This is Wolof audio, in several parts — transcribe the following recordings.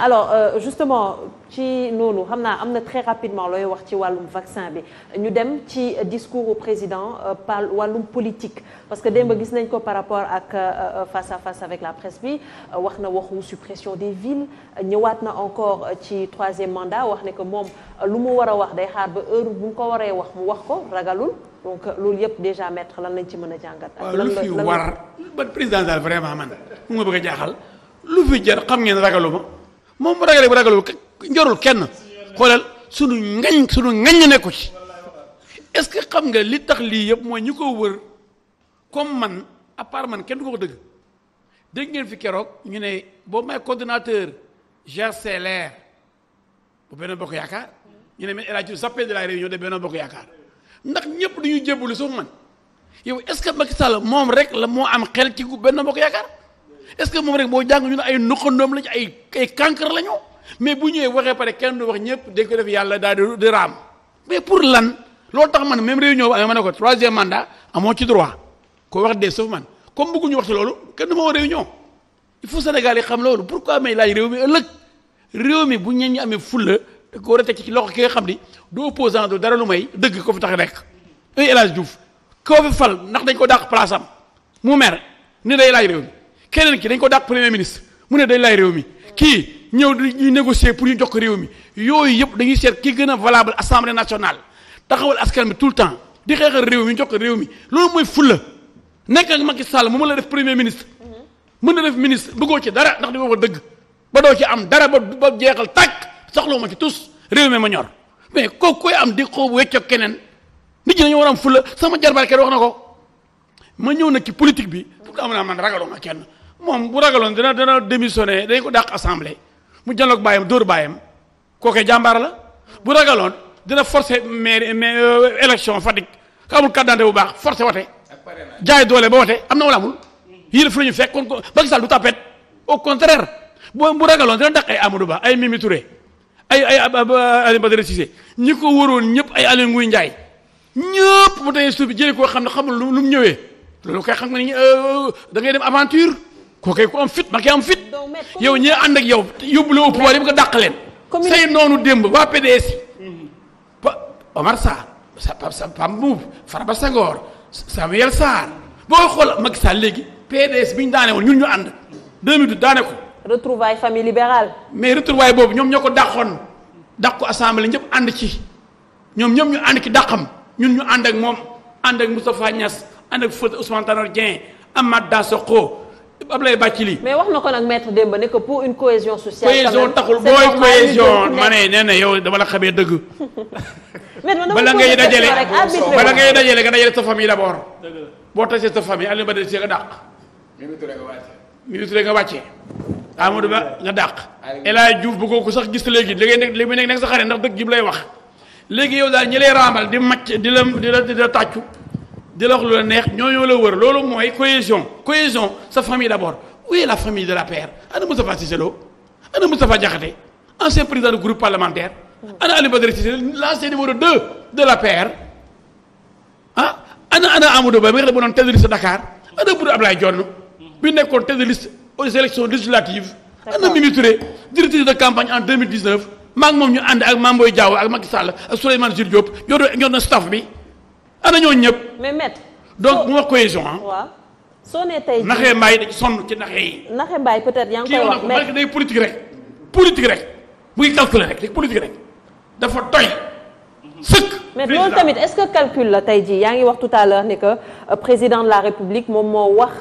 alors justement ci noonu xam naa am na très rapidement looy wax ci wàllum vaccin bi ñu dem ci discours au président par wàllum politique parce que démb gis nañ ko par rapport ak face à face avec la presse bi wax na waxu suppression des villes ñëwaat na encore ci troisième mandat wax ne que moom lu mu war a wax day xaar ba heure bu mu ko waree wax mu wax ko ragalul donc loolu yëpp déjà maître lan lañ ci mën a jàngat. waaw lu fi war ba président daal vraiment man mu ma bëgg a jaaxal lu fi jar xam ngeen ragalu ma moom bu ragalee bu ragalul njorul kenn xoolal sunu ngañ nekku ci est-ce que xam nga li tax lii yëpp mooy ñu ko wër comme man à part man kenn du ko dëgg dégg ngeen fi keroog ñu ne boo may coordonnateur GCLR bu Benno Bokk Yaakaar ñu ne El Hadji Zappé de la réunion de Benno Bokk Yaakaar ndax ñëpp dañuy jébbalu sauf man yow est-ce que Macky Sall moom rek la moo am xel ci Benno Bokk Yaakaar est-ce que moom rek boo jàng ñu ne ay nuqandoom lañu ay cancre lañu mais bu ñëwee waxee pare kenn du wax ñëpp dañ ko def yàlla daal di raam mais pour lan loolu tax man même réunion ba ma ne ko troisième mandat amoo ci droit ko wax dee sauf man comme bëgguñu wax ci loolu kenn du ma woo réunion il faut Sénégal yi xam loolu pourquoi may laaj réew mi ëllëg réew mi bu ñeen ñi amee fulla da ko war a teg ci loxo ki nga xam ni du opposant du dara lu may dëgg ko fi tax nekk El Hadji Diouf koo fi fal ndax dañ ko dàq place am mu mer ni day laaj réew mi keneen ki dañ ko dàq premier ministre mu ne day laaj réew mi kii ñëw di négocier pour ñu jox ko réew mi yooyu yëpp dañuy seet ki gën a valable assemblée nationale taxawal askan bi tout le temps di xeexal réew mi ñu jox ko réew mi loolu mooy fulla nekk ak Macky Sall mu mën la def premier ministre mën na def ministre bëggoo ci dara ndax di ko dëgg ba doo ci am dara ba jeexal tàkk soxlawu ma ci tous réew mi ma ñor mais kooku koy am di xoobu weccoog keneen nit ñi dañoo war am fulla sama jarbaat kenn wax na ko ma ñëw nag ci politique bi pour que am naa man ragaloo ma kenn moom bu ragaloon dana démissionné dañ ko dàq assemblée mu jàlloog bàyyam dóor bàyyam kooke jàmbaar la bu ragaloon dina forcé mais élection Fatick ka amul carte d'identité bu baax forcé wate jaay doole ba wate am na wala amul yii la fi la ñu fekk kon ko Macky Sall du tapet au contraire bu ragaloon dina dàq ay Amadou Ba ay Mimi Touré ay Aliou Badara Cissé ñi ko waroon ñëpp ay Aliou Ngouille Ndiaye ñëpp mu tey suuf bi jëlee koo xam ne xamul lu mu ñëwee loolu koy xam nga ni da ngay dem aventure kooku ku am fit ma ki am fit yow ñi ànd ak yow yóbbu la au pouvoir yi nga dàq leen say noonu démb waa PDS Omar Sarr Pam Mboup Farba Senghor Samuel Sarr boo xool Macky Sall léegi PDS bi ñu daane woon ñun ñu ànd 2012 daane ko retrouvaille famille libérale mais retrouvaille boobu ñoom ñoo ko dàqoon dàq ko assemblée ñëpp ànd ci ñoom ñu ànd ci dàqam ñun ñu ànd ak moom ànd ak Moustapha Niass ànd ak Fouta Ousmane Tanor Dieng Amath Dansokho Ablaye Bathily mais wax na ko nag maître Demba ne que pour une cohésion sociale. cohésion taxul booy cohésion ma ne nee na yow dama la xamee dëgg. bala ngay dajale nga dajale sa famille d'abord. boo tasee sa famille Aliou Badara Cissé nga dàq. Mimi Touré nga wàccee. Amadou Ba nga dàq. El Hadji Diouf bëggoo ko sax gis léegi li muy nekk sa xarit ndax dëgg ji lay wax. léegi yow daal ñi lay raamal di macc di la tàccu. di la wax lu la neex ñoo la wër loolu mooy cohésion sa famille d'abord où est la famille de la paire ana Moustapha Cissé Lo ana Moustapha Diakhaté ancien président du groupe parlementaire ana Aliou Badara Cissé l'ancien numéro 2 de la paire ana Amadou Ba mi nga xam ne doon tête de liste Dakar ana Boun Abdallah Dionne bi nekkoon tête de liste aux élections législatives ana Mimi Touré directrice de campagne en 2019 maa ngi moom ñu ànd ak Mame Boye Diao ak Macky Sall ak Souleymane Jules Diop ñoo na staff bi ana ñooñu ñëpp. mais maître. donc bu ma cohésion waaw soo nee tey. naxee mbaay dañu sonn ci naxee yi. naxee mbaay peut-être yaa ngi koy wax mais day politique rek bu ngi calculer rek day politique rek dafa doy sëkk. mais loolu tamit est-ce que calcul la tey jii yaa ngi wax tout à l'heure ne que président de la République moom moo wax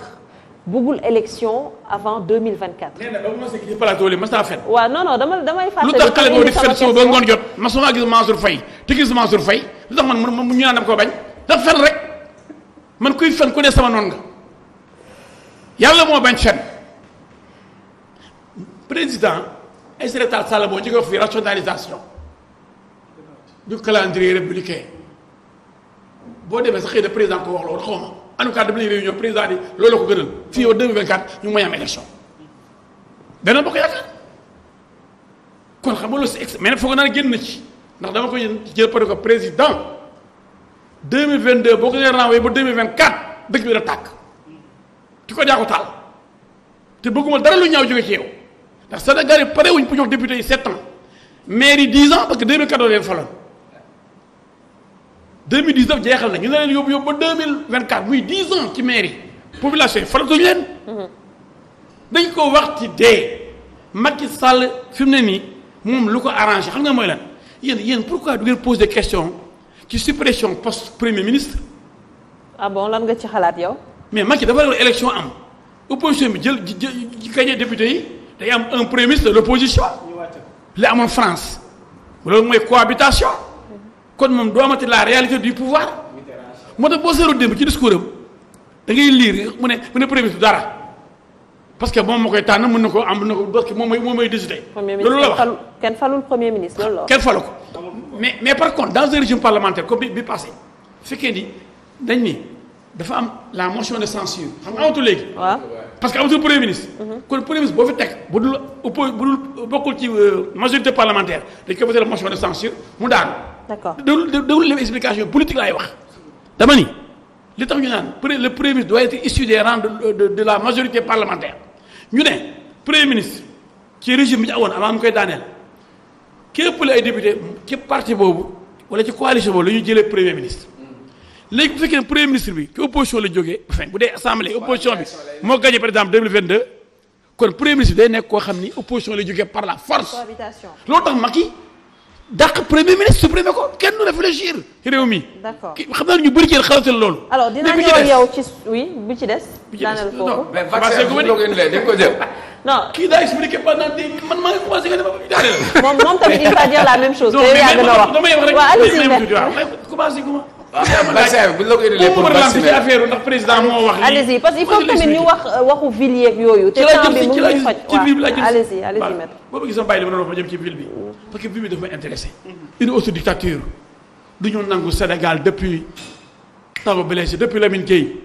bëggul élection avant 2024. nee na ba mu mos a gis plateau li mas naa fen. waaw non damay fàttali. lu tax xale boobu di fen suba ba ngoon jot ma soo gis Mansour Faye te gis Mansour Faye lu tax man ñu naan dama ko bañ. dafa fen rek man kuy fen ku ne sama noon nga yàlla moo bañ fen président Aïssata Tall Sall boo jógee fi rationalisation du calendrier républicain boo demee sax xëy na président ko wax loolu xaw ma en tout cas dama lay réunion président di loolu la ko gënal fii au 2024 ñu may am élection Benno Bokk Yaakaar kon xam nga loolu si mais nag foog naa génn na ci ndax dama koy jël par ko président 2022 boo ko nee renvoyé ba 2024 dëkk bi da tàkk ki ko jaa ko taal te bëgguma dara lu ñaaw jóge ci yow ndax Sénégal yi pare wuñ pour jox député yi 7 ans maire yi 10 ans parce que 2014 leen faloon 2019 jeexal na ñu ne leen yóbbu ba 2024 muy 10 ans ci maire yi population yi falatuñu leen. dañ ko wax ci dee Macky Sall fi mu ne nii moom lu ko arrangé xam nga mooy lan yéen pourquoi du ngeen poser des questions ci suppression poste premier ministre. ah bon lan nga ci xalaat yow. mais Macky dafa doon élection am opposition bi jël gagné député yi day am un premier ministre de l'opposition li amoon France loolu mooy cohabitation kon moom doo amati la réalité du pouvoir moo tax boo seetloo démb ci discours am da ngay lire mu ne premier ministre dara parce que moom moo koy tànn mën na ko am mën na ko parce que moom mooy décider. loolu la wax kenn falul premier ministre loolu la wax. kenn falu ko mais par contre dans un régime parlementaire comme bi passé fekkee ni dañ ni dafa am la motion de censure xam nga amatul léegi. waaw parce que amatul premier ministre. kon premier ministre boo fi teg bu dul bokkul ci majorité parlementaire dañ koy voter la motion de censure mu daanu. d'accord déglu leen explication politique laay wax. dama ni li tax ñu naan le premier ministre doit être issu des rangs de la majorité parlementaire ñu ne premier ministre ci régime bi ñu awoon avant mu koy daaneel képp la ay député ci parti boobu wala ci coalition boobu la ñuy jëlee premier ministre. léegi bu fekkee ne premier ministre bi ci opposition la jógee bu dee assemblée opposition bi moo gagné par exemple 2022 kon premier ministre bi day nekk koo xam ni opposition la jógee par la force. cohabitation loolu tax Macky dàq premier ministre supprimé ko kenn du réfléchir réew mi. d'accord xam naa ne ñu bëri jël xalatal loolu. alors dinaa ñëw yow ci oui bi ci des. daaneel foofu mais vaccin bi ñu ko indilee dañ ko jël. non kii daa expliqué pendant des man maa ngi commencé nga ne ma daaneel. moom tamit il va dire la même chose. non te yaa gën a wax damay wax rek waaw allez-y commencé comment. vaccin bi bu ñu la ko indilee pour vacciner affaire ndax président moo wax. allez-y parce que il faut tamit ñu wax waxu ville yeeg yooyu. te temps bi mu ngi faj ci ville bi laa jëm allez-y allez-y maître. boobu gis nga bàyyi li ma doon wax ma jëm ci ville bi parce que ville bi dafa may intéressé. une autre dictature du ñu nangu Sénégal depuis Thabo Blessé depuis Lamine Gueye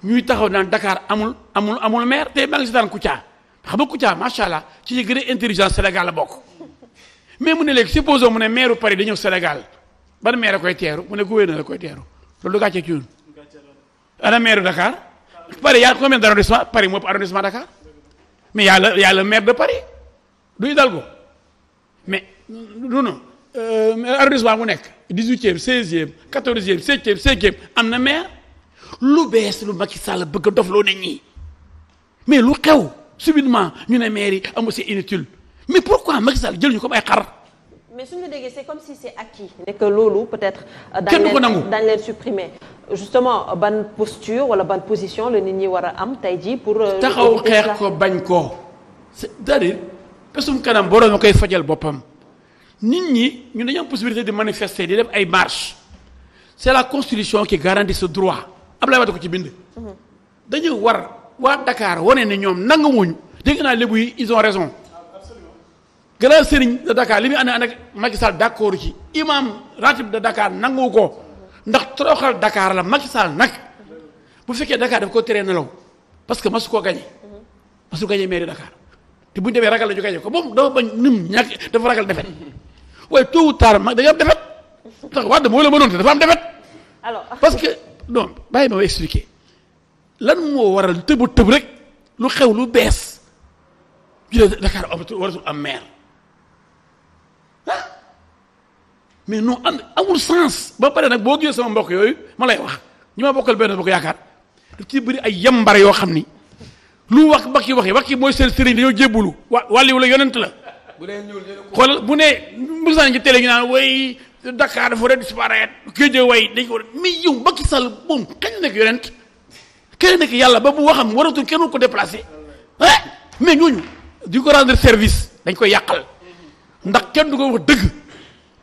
ñuy taxaw naan Dakar amul maire tey maa ngi si daan Kouthia xam nga Kouthia macha allah ci ñi gën a intelligent Sénégal la bokk mais mu ne léegi supposons mu ne maire Paris da ñëw Sénégal. ban maire koy teeru mu ne gouverneur la koy teeru loolu du gàcce ci ñun ana maire Dakar Paris y a combien d'arrondissement Paris moo ëpp arrondissement Dakar mais y a le maire de Paris du Hidalgo mais non arrondissement bu nekk 18e 16e 14e 7e 5e am na maire lu bees lu Macky Sall bëgg a dofloo nit ñi mais lu xew subitement ñu ne maire yi amu c'est inutile mais pourquoi Macky Sall jël ñu comme ay xar. mais suñu déggee c'est comme si c'est acquis. et que loolu peut-être. kenn du ko nangu dañ leen supprimer justement ban posture wala ban position la nit ñi war a am tey jii pour. taxaw xeex ko bañ ko c'est-à-dire pesum kanam borom ma koy fajal boppam nit ñi ñu dañu am possibilité de manifester di def ay marches c'est la constitution qui garantit ce droit Abdoulaye Wade ko ci bind. dañu war waa Dakar wane ne ñoom nanguwuñ dégg naa lébu yi ils ont raison. grand sëriñ de Dakar li muy ànd ak Macky Sall d'accord ci imam ratib de Dakar nangu ko ndax toroxal Dakar la Macky Sall nag bu fekkee Dakar daf ko teree nelaw parce que masu koo gagné masu gagné mairie Dakar te bu ñu demee ragal la ñu gagné ko moom dafa bañ nim ñàkk dafa ragal defet waaye tôt ou tard mag dañuy am defet tax Wade moo la mënoon te dafa am defet alors parce que non bàyyi ma expliquer lan moo waral tëb rek lu xew lu bees ñu ne Dakar waratul am maire mais non amul sens ba pare nag boo gisee sama mbokk yooyu ma lay wax ñi ma bokkal benn bokk yaakaar daf ci bëri ay yambar yoo xam ni lu wax Macky mooy seen sëriñ dañoo jébbulu wàlliwu la yonent la. bu dee ñuul xoolal bu ne mbir ci télé ñu naan way Dakar dafa war a disparaître Guédiawaye dañ ko war a mais yow Macky Sall moom kañ nekk yonent kañ nekk yàlla ba bu waxam waratul kenn ko déplacé mais ñooñu di ko rendre service dañ koy yàqal ndax kenn du ko wax dëgg.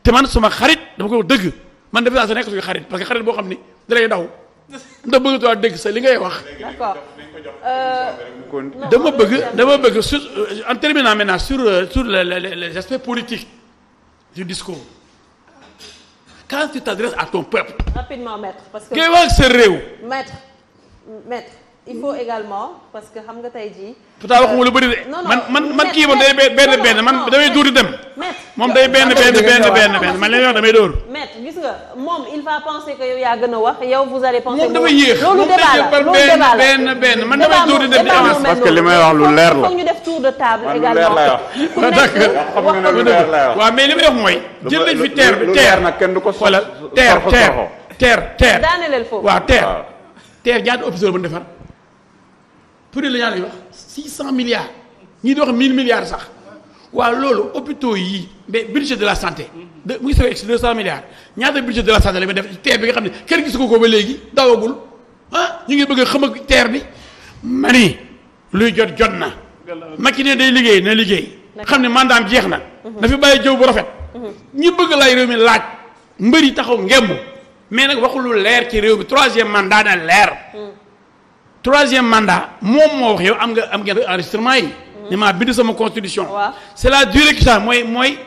te man suma xarit dama ko dëgg man defe naa sa nekk suñu xarit parce que xarit boo xam ni dalay daw ndax bëgg tuwaa dëgg sa li ngay wax. d'accord. dama bëgg sur en terminant maintenant sur les aspects politiques du discours quand tu t'adresses à ton peuple. rapidement maître parce que. ngay wax sa réew. maître il faut également parce que xam nga tey jii. pourtant waxuma lu bëri de. man kii moom day benn man damay dóor di dem. moom day benn man li may wax damay dóor. maître gis nga moom il va penser que yow yaa gën a wax yow vous allez penser. moom dafa yéex loolu débat la loolu débat la benn man damay dóor di def di avance. parce que li may wax lu leer la foog ñu def tour de table man lu également. leer lay wax. ku nekk xam nga ne lu leer lay wax. waaw mais li may wax mooy. jël nañ fi terre bi lu leer nag kenn du ko xoolal terre daaneleel foofu. waaw terre ñaata hôpital ba ñu defar pour la ñaata wax 600 milliards ñii di wax 1000 milliards sax waaw loolu hôpitaux yi mais budget de la santé mu ngi sawee ci 200 milliards ñaata budget de la santé la may def terre bi nga xam ne kenn gisu ko ba léegi dawagul ñu ngi bëgg a xam ak terre bi mani luy jot na Macky ne day liggéey na liggéey xam ne mandaam jeex na dafa bàyyi jëw bu rafet ñi bëgg lay réew mi laaj mbëri taxaw ngemb mais nag waxul lu leer ci réew mi troisième mandat na leer troisième mandat moom moo wax yow am ngeen enregistrement yi ne maa bind sama constitution c'est la durée qui change mooy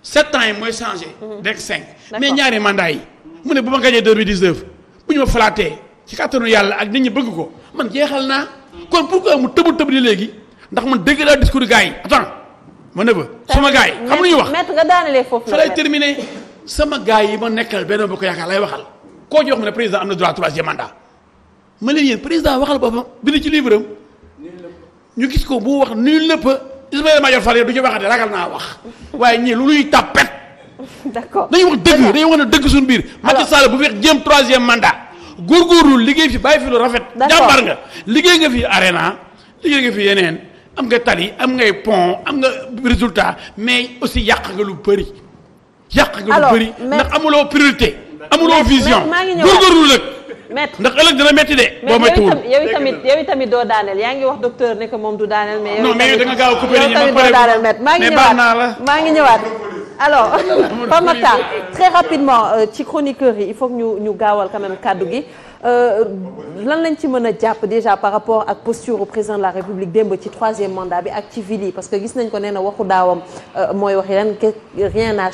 7 ans yi mooy changé rek 5 mais ñaari mandat yi mu ne bu ma gagné 2019 bu ñu ma falaatee ci kàttanu yàlla ak nit ñi bëgg ko man jeexal naa kon pourquoi mu tëb di léegi ndax man dégg naa discours gars yi attends ma ne ba sama gars yi xam lu ñu wax maître nga daanelee foofu fa lay terminé sama gars yi ma nekkal benn bokk yaakaar lay waxal koo ci wax mu ne président am na droit troisième mandat ma leen yéen président waxal boppam bind ci livre am ñu gis ko bu wax nul ne peut Ismaïla Madior Fall du ci waxate ragal naa wax waaye ñii lu luy tàppet d'accord dañuy wax dëgg dañuy wax ne dëgg suñu biir Macky Sall bu fex jéem troisième mandat góorgóorlu liggéey fi bàyyi fi lu rafet jàmbar nga liggéey nga fi arena liggéey nga fi yeneen am nga tali am ngay pont am nga résultat mais aussi yàq nga lu bëri ndax amuloo priorité amuloo vision góorgóorlu nag maître ndax ëllëg dina métti de. boo méttiwul yow tamit doo daaneel yaa ngi wax docteur ne que moom du daaneel. mais yow mais da nga gaaw a coupé yow tamit doo daaneel maître maa ngi ñëwaat alors Pape Makhtar très rapidement ci chroniqueurs yi il faut que ñu gaawal quand même kàddu gi lan lañ ci mën a jàpp déjà par rapport ak posture au président de la République démb ci troisième mandat bi ak ci ville yi parce que gis nañ ko nee na waxu daawam mooy wax rien n'a